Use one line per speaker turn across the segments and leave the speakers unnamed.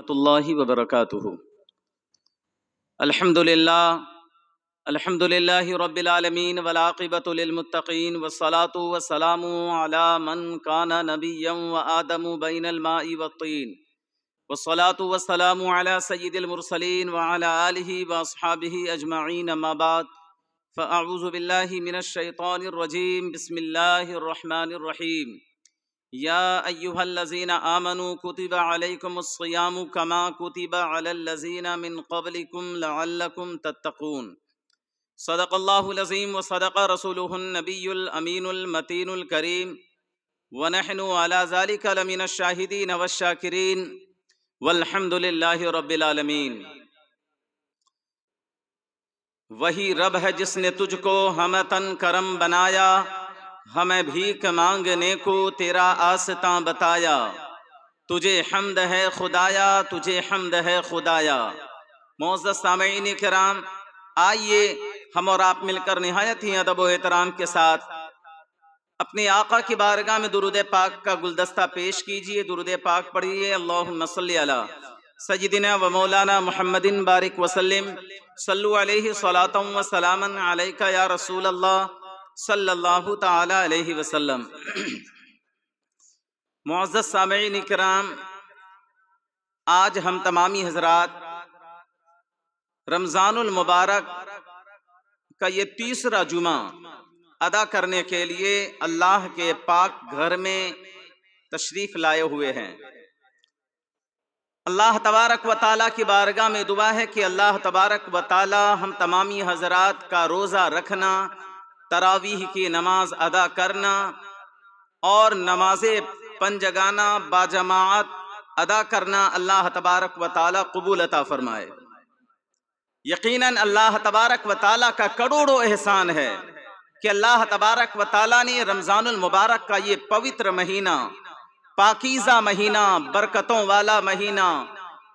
ورحمۃ اللہ وبرکاتہ۔ الحمد للہ رب العالمین والعاقبۃ للمتقین والصلاۃ والسلام علی من کان نبیا وآدم بین الماء والطین والصلاۃ والسلام علی سید المرسلین وعلی آلہ واصحابہ اجمعین، اما بعد فاعوذ باللہ من الشیطان الرجیم، بسم اللہ الرحمن الرحیم۔ یا ایہا الذین آمنوا کتب علیکم الصیام کما کتب علی الذین من قبلکم لعلکم تتقون۔ صدق اللہ العظیم وصدق رسولہ النبی الامین المتین الکریم، ونحن علی ذلک لمن الشاہدین والشاکرین، والحمد للہ رب العالمین۔ وہی رب ہے جس نے تجھ کو ہمتن کرم بنایا، ہمیں بھیک مانگنے کو تیرا آستاں بتایا۔ تجھے حمد ہے خدایا، تجھے حمد ہے خدایا۔ معزز سامعین کرام، آئیے ہم اور آپ مل کر نہایت ہی ادب و احترام کے ساتھ اپنے آقا کی بارگاہ میں درود پاک کا گلدستہ پیش کیجئے۔ درود پاک پڑھیے۔ اللہم صلی علی سیدنا و مولانا محمد بارک وسلم، صلو علیہ صلاۃ و سلاما علیک یا رسول اللہ صلی اللہ تعالی علیہ وسلم۔ معزز سامعین کرام، آج ہم تمامی حضرات رمضان المبارک کا یہ تیسرا جمعہ ادا کرنے کے لیے اللہ کے پاک گھر میں تشریف لائے ہوئے ہیں۔ اللہ تبارک و تعالیٰ کی بارگاہ میں دعا ہے کہ اللہ تبارک و تعالیٰ ہم تمامی حضرات کا روزہ رکھنا، تراویح کی نماز ادا کرنا اور نماز پنجگانہ باجماعت ادا کرنا اللہ تبارک و تعالیٰ قبول عطا فرمائے۔ یقیناً اللہ تبارک و تعالیٰ کا کروڑوں احسان ہے کہ اللہ تبارک و تعالیٰ نے رمضان المبارک کا یہ پوتر مہینہ، پاکیزہ مہینہ، برکتوں والا مہینہ،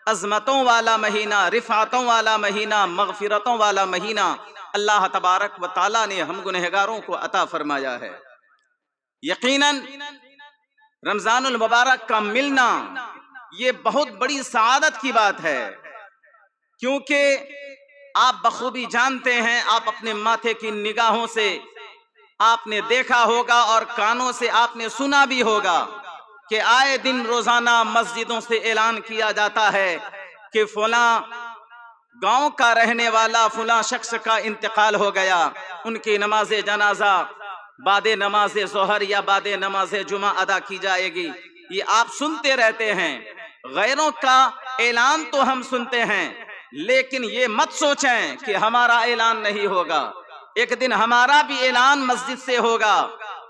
عظمتوں والا مہینہ، رفعتوں والا مہینہ، مغفرتوں والا مہینہ اللہ تبارک و تعالیٰ نے ہم گنہگاروں کو عطا فرمایا ہے۔ یقیناً رمضان المبارک کا ملنا یہ بہت بڑی سعادت کی بات ہے، کیونکہ آپ بخوبی جانتے ہیں، آپ اپنے ماتھے کی نگاہوں سے آپ نے دیکھا ہوگا اور کانوں سے آپ نے سنا بھی ہوگا کہ آئے دن روزانہ مسجدوں سے اعلان کیا جاتا ہے کہ فلاں گاؤں کا رہنے والا فلاں شخص کا انتقال ہو گیا، ان کی نماز جنازہ بعد نماز ظہر یا بعد نماز جمعہ ادا کی جائے گی۔ یہ آپ سنتے رہتے ہیں، غیروں کا اعلان تو ہم سنتے ہیں، لیکن یہ مت سوچیں کہ ہمارا اعلان نہیں ہوگا۔ ایک دن ہمارا بھی اعلان مسجد سے ہوگا،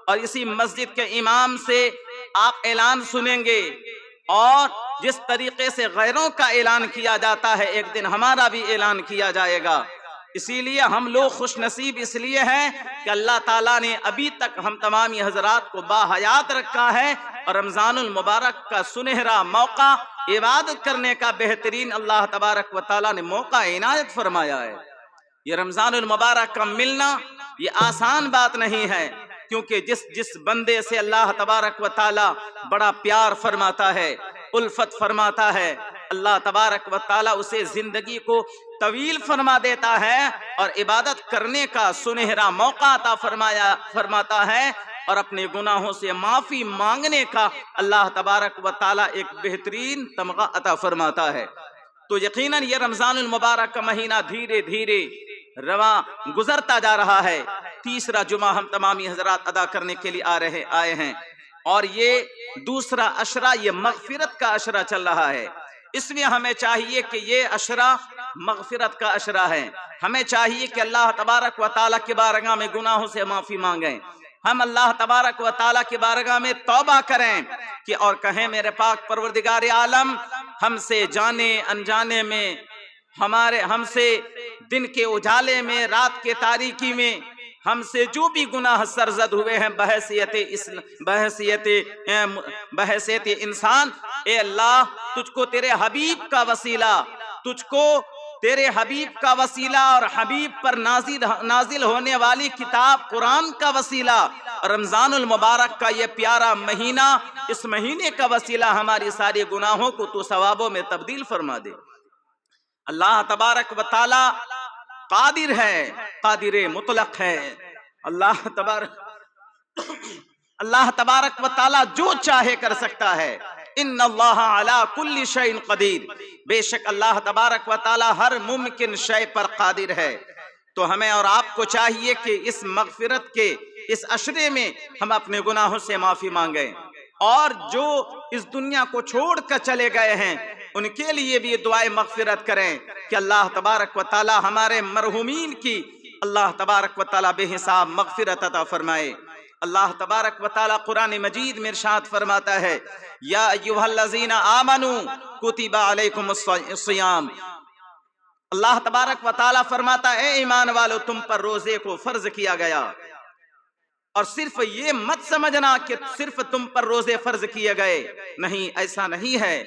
اور اسی مسجد کے امام سے آپ اعلان سنیں گے، اور جس طریقے سے غیروں کا اعلان کیا جاتا ہے ایک دن ہمارا بھی اعلان کیا جائے گا۔ اسی لیے ہم لوگ خوش نصیب اس لیے ہیں کہ اللہ تعالیٰ نے ابھی تک ہم تمامی حضرات کو باحیات رکھا ہے، اور رمضان المبارک کا سنہرا موقع عبادت کرنے کا بہترین اللہ تبارک و تعالیٰ نے موقع عنایت فرمایا ہے۔ یہ رمضان المبارک کا ملنا یہ آسان بات نہیں ہے، کیونکہ جس بندے سے اللہ تبارک و تعالیٰ بڑا پیار فرماتا ہے، الفت فرماتا ہے، اللہ تبارک و تعالیٰ اسے زندگی کو طویل فرما دیتا ہے اور عبادت کرنے کا سنہرا موقع عطا فرماتا ہے، اور اپنے گناہوں سے معافی مانگنے کا اللہ تبارک و تعالیٰ ایک بہترین تمغہ عطا فرماتا ہے۔ تو یقیناً یہ رمضان المبارک کا مہینہ دھیرے دھیرے رواں گزرتا جا رہا ہے۔ تیسرا جمعہ ہم تمامی حضرات ادا کرنے کے لیے آئے ہیں، اور یہ دوسرا عشرہ یہ مغفرت کا عشرہ چل رہا ہے۔ اس میں ہمیں چاہیے کہ یہ عشرہ مغفرت کا عشرہ ہے۔ ہمیں چاہیے کہ اللہ تبارک و تعالیٰ کی بارگاہ میں گناہوں سے معافی مانگیں، ہم اللہ تبارک و تعالیٰ کی بارگاہ میں توبہ کریں کہ اور کہیں میرے پاک پروردگار عالم ہم سے جانے انجانے میں، ہم سے دن کے اجالے میں، رات کے تاریکی میں ہم سے جو بھی گناہ سرزد ہوئے ہیں بحیثیت انسان، اے اللہ تجھ کو تیرے حبیب کا وسیلہ، تجھ کو تیرے حبیب کا وسیلہ اور حبیب پر نازل ہونے والی کتاب قرآن کا وسیلہ رمضان المبارک کا یہ پیارا مہینہ، اس مہینے کا وسیلہ ہماری ساری گناہوں کو تو ثوابوں میں تبدیل فرما دے۔ اللہ تبارک و تعالی قادر ہے، قادر مطلق ہے۔ اللہ تبارک و تعالی جو چاہے کر سکتا ہے۔ ان اللہ علی کل شیء قدیر، بے شک اللہ تبارک و تعالی ہر ممکن شے پر قادر ہے۔ تو ہمیں اور آپ کو چاہیے کہ اس مغفرت کے اس عشرے میں ہم اپنے گناہوں سے معافی مانگیں، اور جو اس دنیا کو چھوڑ کر چلے گئے ہیں ان کے لیے بھی دعائے مغفرت کریں کہ اللہ تبارک و تعالی ہمارے مرحومین کی اللہ تبارک و تعالی بے حساب مغفرت عطا فرمائے۔ اللہ تبارک و تعالی قرآن مجید میں ارشاد فرماتا ہے، یا ایھا الذین آمنوا کتب علیکم الصیام۔ اللہ تبارک و تعالی فرماتا ہے، اے ایمان والو تم پر روزے کو فرض کیا گیا، اور صرف یہ مت سمجھنا کہ صرف تم پر روزے فرض کیے گئے، نہیں، ایسا نہیں ہے،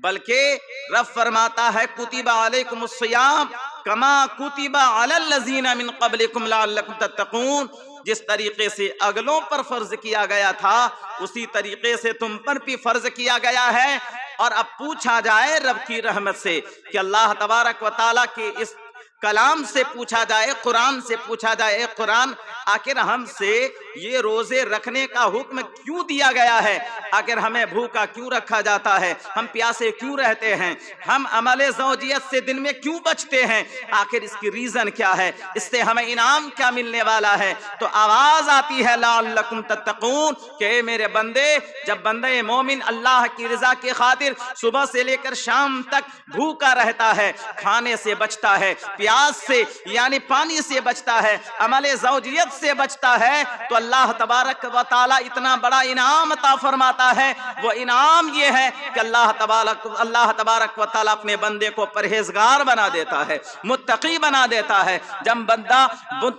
بلکہ رب فرماتا ہے کتب علیکم الصیام کما کتب علی الذین من قبلکم لعلکم تتقون۔ جس طریقے سے اگلوں پر فرض کیا گیا تھا اسی طریقے سے تم پر بھی فرض کیا گیا ہے۔ اور اب پوچھا جائے رب کی رحمت سے کہ اللہ تبارک و تعالیٰ کے اس کلام سے پوچھا جائے، قرآن سے پوچھا جائے، اے قرآن آخر ہم سے یہ روزے رکھنے کا حکم کیوں دیا گیا ہے؟ آخر ہمیں بھوکا کیوں رکھا جاتا ہے؟ ہم پیاسے کیوں رہتے ہیں؟ ہم عمل زوجیت سے دن میں کیوں بچتے ہیں؟ آخر اس کی ریزن کیا ہے؟ اس سے ہمیں انعام کیا ملنے والا ہے؟ تو آواز آتی ہے لعلکم تتقون کہ اے میرے بندے، جب بندے مومن اللہ کی رضا کی خاطر صبح سے لے کر شام تک بھوکا رہتا ہے، کھانے سے بچتا ہے، پیاس سے یعنی پانی سے بچتا ہے، عمل زوجیت سے بچتا ہے، تو اللہ تبارک و تعالی اتنا بڑا انعام عطا فرماتا ہے۔ وہ انعام یہ ہے کہ اللہ تبارک و تعالی اپنے بندے کو پرہیزگار بنا دیتا ہے، متقی بنا دیتا ہے۔ جب بندہ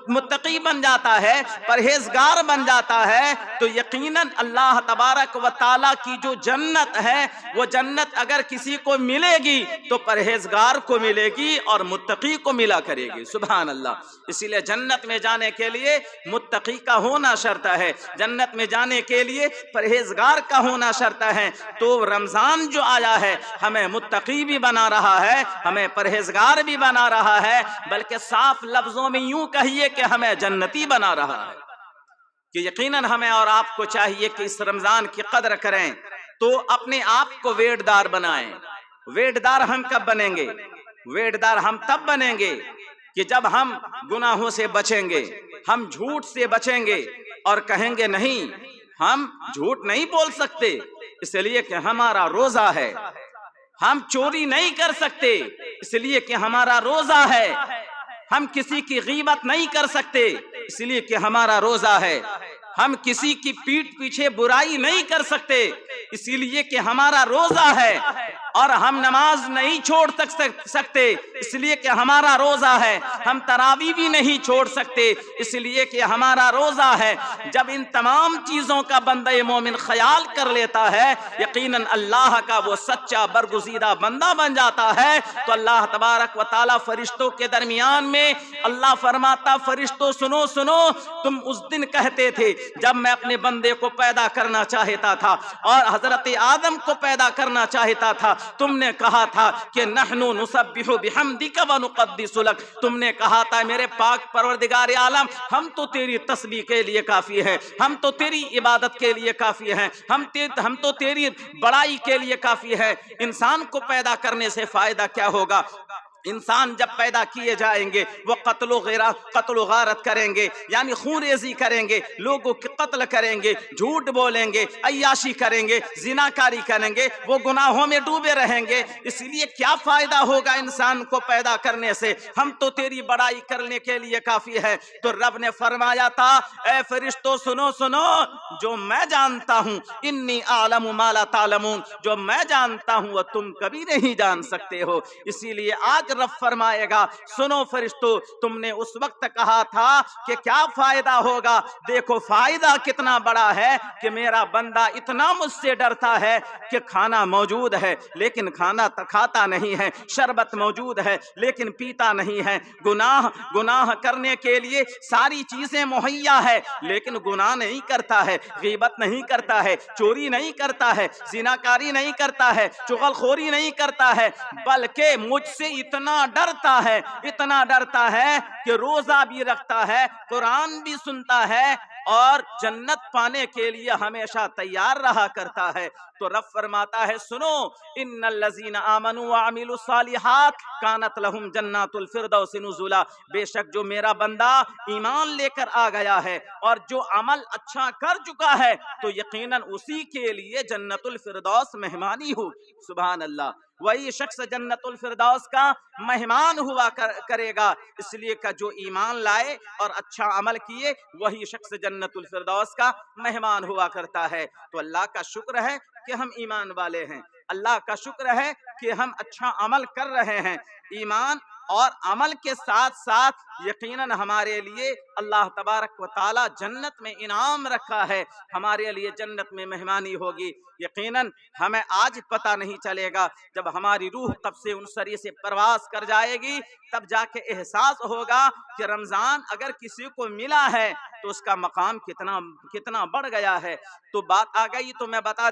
متقی بن جاتا ہے، پرہیزگار بن جاتا ہے، تو یقیناً اللہ تبارک و تعالی کی جو جنت ہے وہ جنت اگر کسی کو ملے گی تو پرہیزگار کو ملے گی اور متقی کو ملا کرے گی۔ سبحان اللہ۔ اسی لیے جنت میں جانے کے لیے متقی کا ہونا شرط ہے، جنت میں جانے کے لیے پرہیزگار کا ہونا شرط ہے۔ تو رمضان جو آیا ہے ہمیں متقی بھی بنا رہا ہے، ہمیں پرہیزگار بھی بنا رہا ہے، بلکہ صاف لفظوں میں یوں کہیے کہ ہمیں جنتی بنا رہا ہے۔ کہ یقیناً ہمیں اور آپ کو چاہیے کہ اس رمضان کی قدر کریں، تو اپنے آپ کو ویٹ دار بنائیں۔ ویٹ دار ہم کب بنیں گے؟ ویٹ دار ہم تب بنیں گے کہ جب ہم گناہوں سے بچیں گے، ہم جھوٹ سے بچیں گے اور کہیں گے نہیں، ہم جھوٹ نہیں بول سکتے اس لیے کہ ہمارا روزہ ہے، ہم چوری نہیں کر سکتے اس لیے کہ ہمارا روزہ ہے، ہم کسی کی غیبت نہیں کر سکتے اس لیے کہ ہمارا روزہ ہے، ہم کسی کی پیٹھ پیچھے برائی نہیں کر سکتے اسی لیے کہ ہمارا روزہ ہے، اور ہم نماز نہیں چھوڑ سکتے اس لیے کہ ہمارا روزہ ہے، ہم تراویح بھی نہیں چھوڑ سکتے اس لیے کہ ہمارا روزہ ہے۔ جب ان تمام چیزوں کا بندہ مومن خیال کر لیتا ہے، یقیناً اللہ کا وہ سچا برگزیدہ بندہ بن جاتا ہے، تو اللہ تبارک و تعالی فرشتوں کے درمیان میں اللہ فرماتا، فرشتوں سنو سنو، تم اس دن کہتے تھے جب میں اپنے بندے کو پیدا کرنا چاہتا تھا اور حضرت آدم کو پیدا کرنا چاہتا تھا، تم نے کہا تھا کہ نحنو نسبح بحمدک ونقدس لک، تم نے کہا تھا میرے پاک پروردگار عالم ہم تو تیری تسبیح کے لیے کافی ہیں، ہم تو تیری عبادت کے لیے کافی ہیں، ہم تو تیری بڑائی کے لیے کافی ہے۔ انسان کو پیدا کرنے سے فائدہ کیا ہوگا؟ انسان جب پیدا کیے جائیں گے وہ قتل و غارت کریں گے، یعنی خون ریزی کریں گے، لوگوں کے قتل کریں گے، جھوٹ بولیں گے، عیاشی کریں گے، زناکاری کریں گے، وہ گناہوں میں ڈوبے رہیں گے۔ اس لیے کیا فائدہ ہوگا انسان کو پیدا کرنے سے؟ ہم تو تیری بڑائی کرنے کے لیے کافی ہے۔ تو رب نے فرمایا تھا، اے فرشتوں سنو سنو، جو میں جانتا ہوں، انی اعلم ما لا تعلمون، جو میں جانتا ہوں وہ تم کبھی نہیں جان سکتے ہو۔ اسی لیے آج رب فرمائے گا سنو فرشتوں تم نے اس وقت کہا تھا کہ کیا فائدہ ہوگا، دیکھو فائدہ کتنا بڑا ہے کہ میرا بندہ اتنا مجھ سے ڈرتا ہے کہ کھانا موجود ہے لیکن کھانا کھاتا نہیں ہے، شربت موجود ہے لیکن پیتا نہیں ہے، گناہ کرنے کے لیے ساری چیزیں مہیا ہے لیکن گناہ نہیں کرتا ہے، غیبت نہیں کرتا ہے، چوری نہیں کرتا ہے، زناکاری نہیں کرتا ہے، چغل خوری نہیں کرتا ہے، بلکہ مجھ سے اتنا ڈرتا ہے کہ روزہ بھی رکھتا ہے، قرآن بھی سنتا ہے اور جنت پانے کے لیے ہمیشہ تیار رہا کرتا ہے۔ تو رب فرماتا ہے سنو ان الذین آمنوا وعملوا الصالحات کانت لہم جنات الفردوس نزلا، بے شک جو میرا بندہ ایمان لے کر آ گیا ہے اور جو عمل اچھا کر چکا ہے تو یقیناً اسی کے لیے جنت الفردوس مہمانی ہو۔ سبحان اللہ، وہی شخص جنت الفردوس کا مہمان ہوا کرے گا، اس لیے کہ جو ایمان لائے اور اچھا عمل کیے وہی شخص جنت الفردوس کا مہمان ہوا کرتا ہے۔ تو اللہ کا شکر ہے کہ ہم ایمان والے ہیں، اللہ کا شکر ہے کہ ہم اچھا عمل کر رہے ہیں۔ ایمان اور عمل کے ساتھ ساتھ یقیناً ہمارے لیے اللہ تبارک و تعالی جنت میں انعام رکھا ہے، ہمارے لیے جنت میں مہمانی ہوگی۔ یقیناً ہمیں آج پتہ نہیں چلے گا، جب ہماری روح قبض انصری سے پرواز کر جائے گی تب جا کے احساس ہوگا کہ رمضان اگر کسی کو ملا ہے تو اس کا مقام کتنا بڑھ گیا ہے۔ تو بات آ گئی تو میں بتا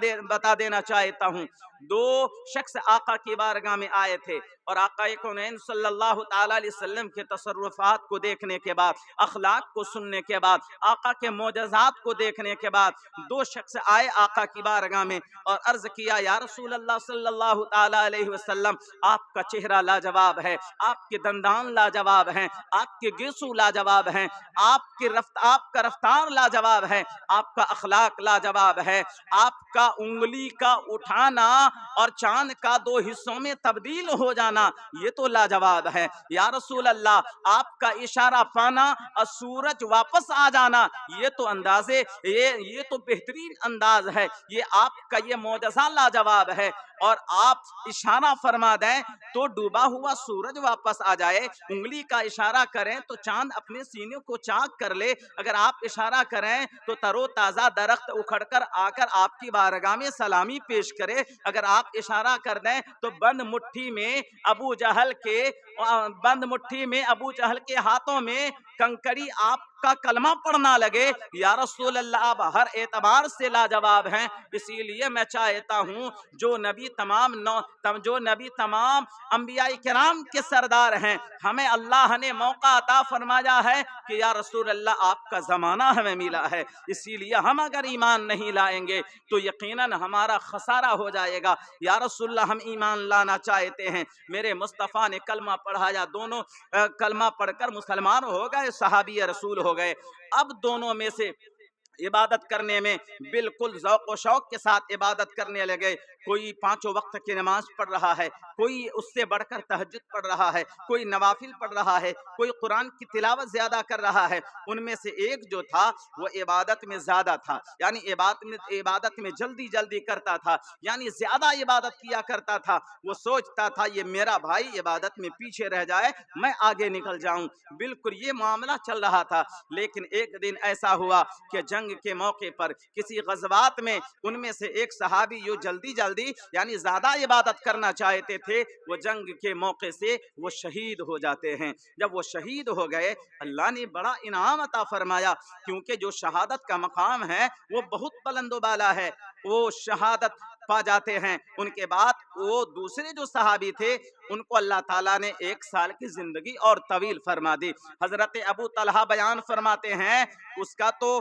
دینا چاہتا ہوں، دو شخص آقا کی بارگاہ میں آئے تھے اور آقا کونین صلی اللہ تعالی علیہ وسلم کے تصرفات کو دیکھنے کے بعد، اخلاق کو سننے کے بعد، آقا کے معجزات کو دیکھنے کے بعد دو شخص آئے آقا کی بارگاہ میں اور عرض کیا یا رسول اللہ صلی اللہ تعالی علیہ وسلم، آپ کا چہرہ لاجواب ہے، آپ کے دندان لاجواب ہیں، آپ کے گیسو لاجواب ہیں، آپ کا رفتار لاجواب ہے، آپ کا اخلاق لاجواب ہے، آپ کا انگلی کا اٹھانا اور چاند کا دو حصوں میں تبدیل ہو جانا یہ تو لاجواب ہے۔ یا رسول اللہ، آپ کا اشارہ پانا اور سورج واپس آ جانا یہ تو بہترین انداز ہے، یہ آپ کا یہ معجزہ لاجواب ہے، اور آپ اشارہ فرما دیں تو ڈوبا ہوا سورج واپس آ جائے، انگلی کا اشارہ کریں تو چاند اپنے سینے کو چاک کر لے، اگر آپ اشارہ کریں تو ترو تازہ درخت اکھڑ کر آ کر آپ کی بارگاہ میں سلامی پیش کرے، اگر آپ اشارہ کر دیں تو بند مٹھی میں ابو جہل کے ہاتھوں میں کنکری آپ کا کلمہ پڑھنا لگے، یا رسول اللہ آپ ہر اعتبار سے لاجواب ہیں۔ اسی لیے میں چاہتا ہوں جو نبی تمام انبیاء کرام کے سردار ہیں، ہمیں اللہ نے موقع عطا فرمایا ہے کہ یا رسول اللہ آپ کا زمانہ ہمیں ملا ہے، اسی لیے ہم اگر ایمان نہیں لائیں گے تو یقیناً ہمارا خسارہ ہو جائے گا۔ یا رسول اللہ ہم ایمان لانا چاہتے ہیں، میرے مصطفیٰ نے کلمہ پڑھایا، دونوں کلمہ پڑھ کر مسلمان ہو گئے، صحابی رسول ہو گئے۔ اب دونوں میں سے عبادت کرنے میں بالکل ذوق و شوق کے ساتھ عبادت کرنے لگے، کوئی پانچوں وقت کی نماز پڑھ رہا ہے، کوئی اس سے بڑھ کر تہجد پڑھ رہا ہے، کوئی نوافل پڑھ رہا ہے، کوئی قرآن کی تلاوت زیادہ کر رہا ہے۔ ان میں سے ایک جو تھا وہ عبادت میں زیادہ تھا، یعنی عبادت میں جلدی کرتا تھا، یعنی زیادہ عبادت کیا کرتا تھا، وہ سوچتا تھا یہ میرا بھائی عبادت میں پیچھے رہ جائے میں آگے نکل جاؤں، بالکل یہ معاملہ چل رہا تھا۔ لیکن ایک دن ایسا ہوا کہ جنگ کے موقع پر کسی غزوات میں ان میں سے ایک صحابی جو جلدی یعنی زیادہ عبادت کرنا چاہتے تھے، وہ جنگ کے موقع سے وہ شہید ہو جاتے ہیں۔ جب وہ شہید ہو گئے اللہ نے بڑا انعام عطا فرمایا، کیونکہ جو شہادت کا مقام ہے وہ بہت بلند و بالا ہے، وہ شہادت پا جاتے ہیں۔ ان کے بعد وہ دوسرے جو صحابی تھے ان کو اللہ تعالیٰ نے 1 سال کی زندگی اور طویل فرما دی۔ حضرت ابو طلحہ بیان فرماتے ہیں اس کا تو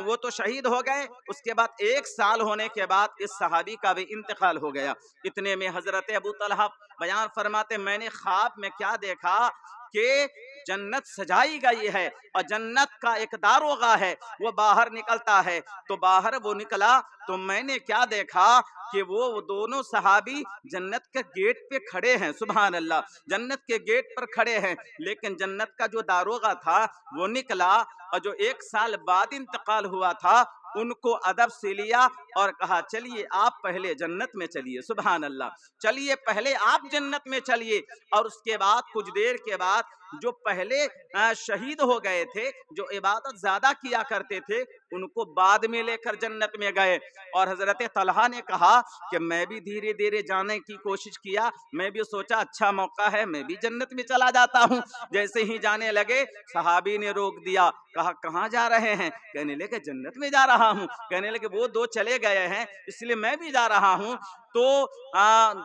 وہ تو شہید ہو گئے، اس کے بعد 1 سال ہونے کے بعد اس صحابی کا بھی انتقال ہو گیا۔ اتنے میں حضرت ابو طلحہ بیان فرماتے میں نے خواب میں کیا دیکھا کہ جنت سجائی گئی ہے اور جنت کا ایک داروغہ ہے، وہ باہر نکلتا ہے، تو باہر وہ نکلا تو میں نے کیا دیکھا کہ وہ دونوں صحابی جنت کے گیٹ پہ کھڑے ہیں، سبحان اللہ، جنت کے گیٹ پر کھڑے ہیں، لیکن جنت کا جو داروغہ تھا وہ نکلا اور جو 1 سال بعد انتقال ہوا تھا ان کو ادب سے لیا اور کہا چلیے آپ پہلے جنت میں چلیے، سبحان اللہ، چلیے پہلے آپ جنت میں چلیے۔ اور اس کے بعد کچھ دیر کے بعد جو پہلے شہید ہو گئے تھے، جو عبادت زیادہ کیا کرتے تھے، ان کو بعد میں لے کر جنت میں گئے۔ اور حضرت طلحہ نے کہا کہ میں بھی دھیرے دھیرے جانے کی کوشش کیا، میں بھی سوچا اچھا موقع ہے، میں بھی جنت میں چلا جاتا ہوں۔ جیسے ہی جانے لگے صحابی نے روک دیا، کہا کہاں جا رہے ہیں؟ کہنے لگے جنت میں جا رہا ہوں۔ کہنے لگے وہ دو چلے گئے ہیں اس لیے میں بھی جا رہا ہوں۔ تو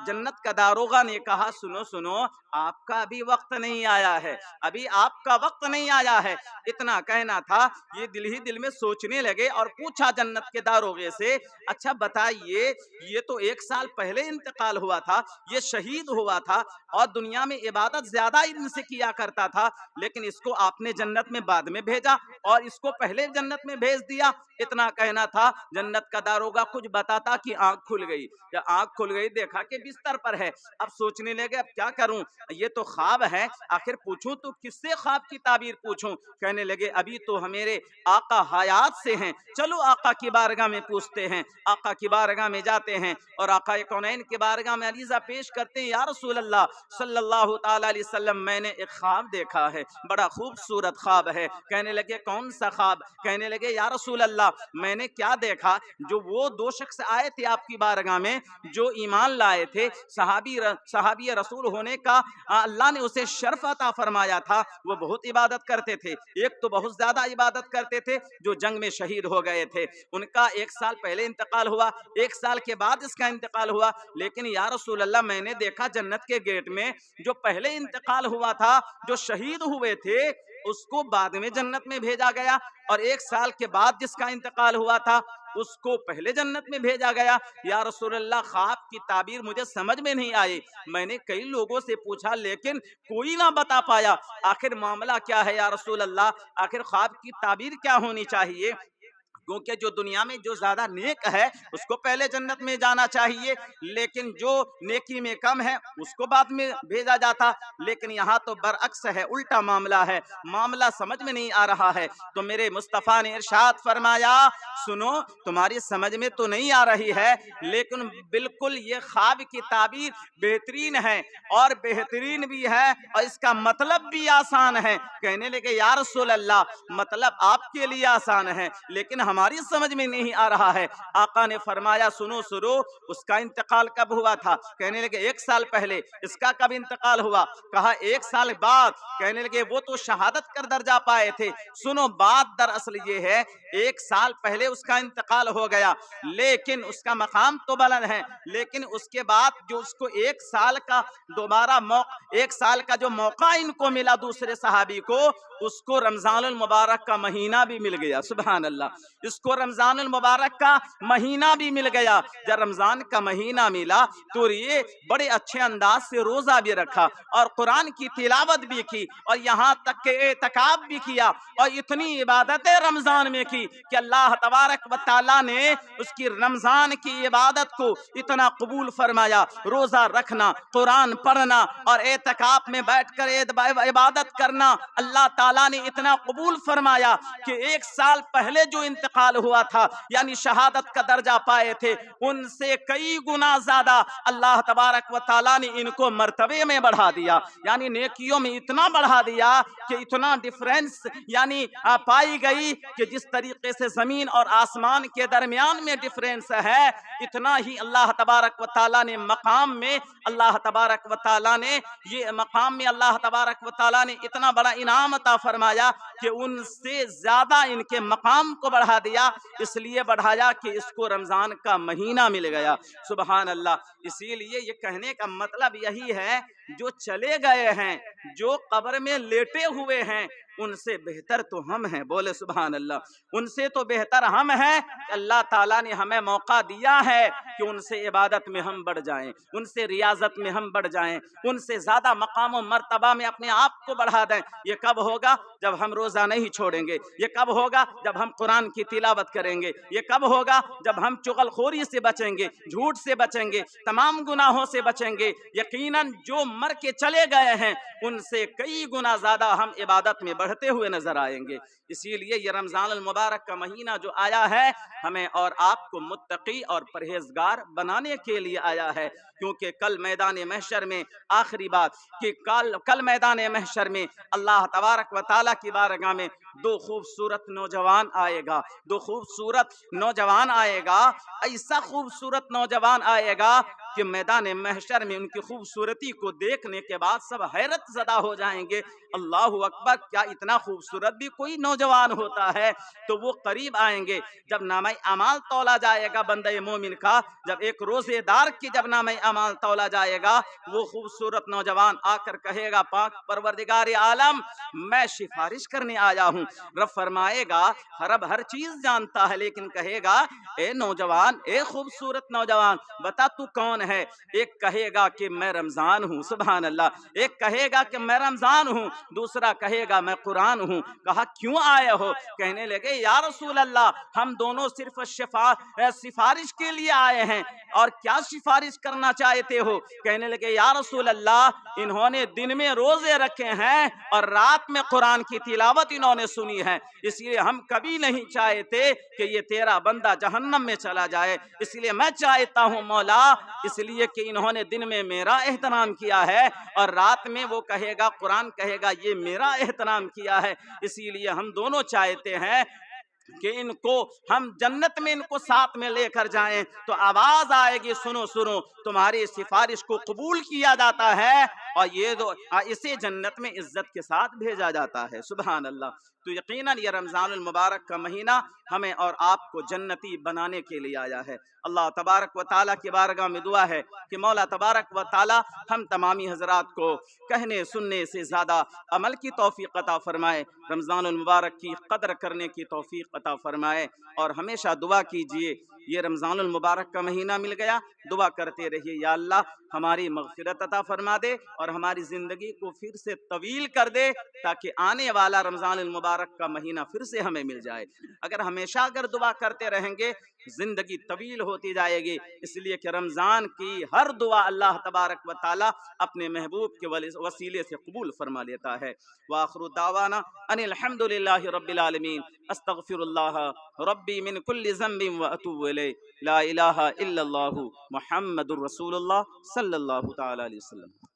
جنت کا داروغہ نے کہا سنو سنو، آپ کا ابھی وقت نہیں آیا ہے، ابھی آپ کا وقت نہیں آیا ہے۔ اتنا کہنا تھا، یہ دل ہی دل میں سوچنے لگے اور پوچھا جنت کے داروغے سے، اچھا بتائیے یہ تو 1 سال پہلے انتقال ہوا تھا، یہ شہید ہوا تھا اور دنیا میں عبادت زیادہ ان سے کیا کرتا تھا، لیکن اس کو آپ نے جنت میں بعد میں بھیجا اور اس کو پہلے جنت میں بھیج دیا۔ اتنا کہنا تھا، جنت کا داروغہ کچھ بتاتا کہ آنکھ کھل گئی۔ جب آنکھ کھل گئی دیکھا کہ بستر پر ہے، اب سوچنے لگے اب کیا کروں، یہ تو خواب ہے، آخر پوچھوں تو کس سے خواب کی تعبیر پوچھوں؟ کہنے لگے ابھی تو ہمارے آقا حیات سے ہیں، چلو آقا کی بارگاہ میں پوچھتے ہیں۔ آقا کی بارگاہ میں جاتے ہیں اور آقا کونین کی بارگاہ میں عریضہ پیش کرتے ہیں، یا رسول اللہ صلی اللہ تعالی علیہ وسلم، میں نے ایک خواب دیکھا ہے، بڑا خوبصورت خواب ہے۔ کہنے لگے کون سا خواب؟ کہنے لگے یا رسول اللہ میں نے کیا دیکھا، جو وہ 2 شخص آئے تھے آپ کی بارگاہ میں جو ایمان لائے تھے، صحابی رسول ہونے کا اللہ نے اسے شرف عطا فرمایا تھا، وہ بہت عبادت کرتے تھے، ایک تو بہت زیادہ عبادت کرتے تھے جو جنگ میں شہید ہو گئے تھے، ان کا 1 سال پہلے انتقال ہوا، 1 سال کے بعد اس کا انتقال ہوا، لیکن یا رسول اللہ میں نے دیکھا جنت کے گیٹ میں جو پہلے انتقال ہوا تھا، جو شہید ہوئے تھے، اس کو بعد میں جنت میں بھیجا گیا، اور 1 سال کے بعد جس کا انتقال ہوا تھا اس کو پہلے جنت میں بھیجا گیا۔ یا رسول اللہ خواب کی تعبیر مجھے سمجھ میں نہیں آئی، میں نے کئی لوگوں سے پوچھا لیکن کوئی نہ بتا پایا، آخر معاملہ کیا ہے یا رسول اللہ، آخر خواب کی تعبیر کیا ہونی چاہیے؟ کیونکہ جو دنیا میں جو زیادہ نیک ہے اس کو پہلے جنت میں جانا چاہیے، لیکن جو نیکی میں کم ہے اس کو بعد میں بھیجا جاتا، لیکن یہاں تو برعکس ہے، الٹا معاملہ ہے، معاملہ سمجھ میں نہیں آ رہا ہے۔ تو میرے مصطفیٰ نے ارشاد فرمایا سنو تمہاری سمجھ میں تو نہیں آ رہی ہے، لیکن بالکل یہ خواب کی تعبیر بہترین ہے اور بہترین بھی ہے اور اس کا مطلب بھی آسان ہے۔ کہنے لگے یا رسول اللہ مطلب آپ کے لیے آسان ہے لیکن ہماری سمجھ میں نہیں آ رہا ہے۔ آقا نے فرمایا سنو سنو، اس کا انتقال کب ہوا تھا؟ کہنے لگے 1 سال پہلے۔ اس کا کب انتقال ہوا؟ کہا 1 سال بعد۔ کہنے لگے وہ تو شہادت کر درجہ پائے تھے۔ سنو بات دراصل یہ ہے 1 سال پہلے اس کا انتقال ہو گیا لیکن اس کا مقام تو بلند ہے، لیکن اس کے بعد جو اس کو 1 سال کا دوبارہ 1 سال کا جو موقع ان کو ملا دوسرے صحابی کو، اس کو رمضان المبارک کا مہینہ بھی مل گیا، سبحان اللہ، اس کو رمضان المبارک کا مہینہ بھی مل گیا۔ جب رمضان کا مہینہ ملا تو یہ بڑے اچھے انداز سے روزہ بھی رکھا اور قرآن کی تلاوت بھی کی اور یہاں تک کہ اعتکاف بھی کیا اور اتنی عبادتیں رمضان میں کی کہ اللہ تبارک و تعالیٰ نے اس کی رمضان کی عبادت کو اتنا قبول فرمایا۔ روزہ رکھنا، قرآن پڑھنا اور اعتکاف میں بیٹھ کر عبادت کرنا اللہ تعالیٰ نے اتنا قبول فرمایا کہ 1 سال پہلے جو انتقال ہوا تھا یعنی شہادت کا درجہ پائے تھے ان سے کئی گنا زیادہ اللہ تبارک و تعالیٰ نے ان کو مرتبے میں بڑھا دیا، یعنی نیکیوں میں اتنا بڑھا دیا کہ اتنا ڈیفرنس یعنی پائی گئی کہ جس طریقے سے زمین اور آسمان کے درمیان میں ڈیفرنس ہے، اتنا ہی اللہ تبارک و تعالیٰ نے مقام میں اللہ تبارک و تعالیٰ نے یہ مقام میں اللہ تبارک و تعالیٰ نے اتنا بڑا انعام عطا فرمایا کہ ان سے زیادہ ان کے مقام کو بڑھا دیا، اس لیے بڑھایا کہ اس کو رمضان کا مہینہ مل گیا، سبحان اللہ۔ اسی لیے یہ کہنے کا مطلب یہی ہے جو چلے گئے ہیں، جو قبر میں لیٹے ہوئے ہیں، ان سے بہتر تو ہم ہیں، بولے سبحان اللہ، ان سے تو بہتر ہم ہیں۔ اللہ تعالیٰ نے ہمیں موقع دیا ہے کہ ان سے عبادت میں ہم بڑھ جائیں، ان سے ریاضت میں ہم بڑھ جائیں، ان سے زیادہ مقام و مرتبہ میں اپنے آپ کو بڑھا دیں۔ یہ کب ہوگا؟ جب ہم روزہ نہیں چھوڑیں گے۔ یہ کب ہوگا؟ جب ہم قرآن کی تلاوت کریں گے۔ یہ کب ہوگا؟ جب ہم چغل خوری سے بچیں گے، جھوٹ سے بچیں گے، تمام گناہوں سے بچیں گے۔ یقیناً جو مر کے چلے گئے ہیں ان سے کئی گنا زیادہ ہم عبادت میں بڑھتے ہوئے نظر آئیں گے۔ اسی لیے یہ رمضان المبارک کا مہینہ جو آیا ہے ہمیں اور آپ کو متقی اور پرہیزگار بنانے کے لیے آیا ہے، کیونکہ کل میدان محشر میں آخری بات کہ کل میدان محشر میں اللہ تبارک و تعالیٰ کی بارگاہ میں دو خوبصورت نوجوان آئے گا، دو خوبصورت نوجوان آئے گا، ایسا خوبصورت نوجوان آئے گا کہ میدان محشر میں ان کی خوبصورتی کو دیکھنے کے بعد سب حیرت زدہ ہو جائیں گے، اللہ اکبر، کیا اتنا خوبصورت بھی کوئی نوجوان ہوتا ہے؟ تو وہ قریب آئیں گے، جب نامہ اعمال تولا جائے گا بندہ مومن کا، جب ایک روزے دار کی جب نامہ اعمال تولا جائے گا، وہ خوبصورت نوجوان آ کر کہے گا پاک پروردگار عالم میں سفارش کرنے آیا ہوں۔ رب فرمائے گا رب ہر چیز جانتا ہے، لیکن کہے گا اے نوجوان، اے خوبصورت نوجوان، بتا تو کون ہے؟ ایک کہے گا کہ میں رمضان ہوں، سبحان اللہ، ایک کہے گا کہ میں رمضان ہوں، دوسرا کہے گا میں قرآن ہوں۔ کہا کیوں آئے ہو؟ کہنے لگے یا رسول اللہ ہم دونوں صرف سفارش کے لیے آئے ہیں۔ اور کیا سفارش کرنا چاہتے ہو؟ کہنے لگے یا رسول اللہ انہوں نے دن میں روزے رکھے ہیں اور رات میں قرآن کی تلاوت انہوں نے سنی ہے، اس لیے ہم کبھی نہیں چاہتے کہ یہ تیرا بندہ جہنم میں چلا جائے، اس لیے میں چاہتا ہوں مولا، اس لیے کہ انہوں نے دن میں میرا احترام کیا ہے اور رات میں وہ کہے گا قرآن کہے گا یہ میرا احترام کیا ہے، اسی لیے ہم دونوں چاہتے ہیں کہ ان کو ہم جنت میں ان کو ساتھ میں لے کر جائیں۔ تو آواز آئے گی سنو سنو تمہاری سفارش کو قبول کیا جاتا ہے اور یہ اسے جنت میں عزت کے ساتھ بھیجا جاتا ہے، سبحان اللہ۔ تو یقیناً یہ رمضان المبارک کا مہینہ ہمیں اور آپ کو جنتی بنانے کے لیے آیا ہے۔ اللہ تبارک و تعالیٰ کی بارگاہ میں دعا ہے کہ مولا تبارک و تعالیٰ ہم تمامی حضرات کو کہنے سننے سے زیادہ عمل کی توفیق عطا فرمائے، رمضان المبارک کی قدر کرنے کی توفیق عطا فرمائے، اور ہمیشہ دعا کیجئے یہ رمضان المبارک کا مہینہ مل گیا، دعا کرتے رہیے یا اللہ ہماری مغفرت عطا فرما دے اور ہماری زندگی کو پھر سے طویل کر دے تاکہ آنے والا رمضان المبارک کا مہینہ پھر سے ہمیں مل جائے۔ اگر ہمیشہ دعا کرتے رہیں گے زندگی طویل ہوتی جائے گی، اس لیے کہ رمضان کی ہر دعا اللہ تبارک و تعالی اپنے محبوب کے وسیلے سے قبول فرما لیتا ہے۔ وآخر دعوانا ان الحمد للہ رب العالمین، استغفر اللہ ربی من کل ذنب واتوب الیہ، لا الہ الا اللہ محمد الرسول اللہ صلی اللہ تعالی علیہ وسلم۔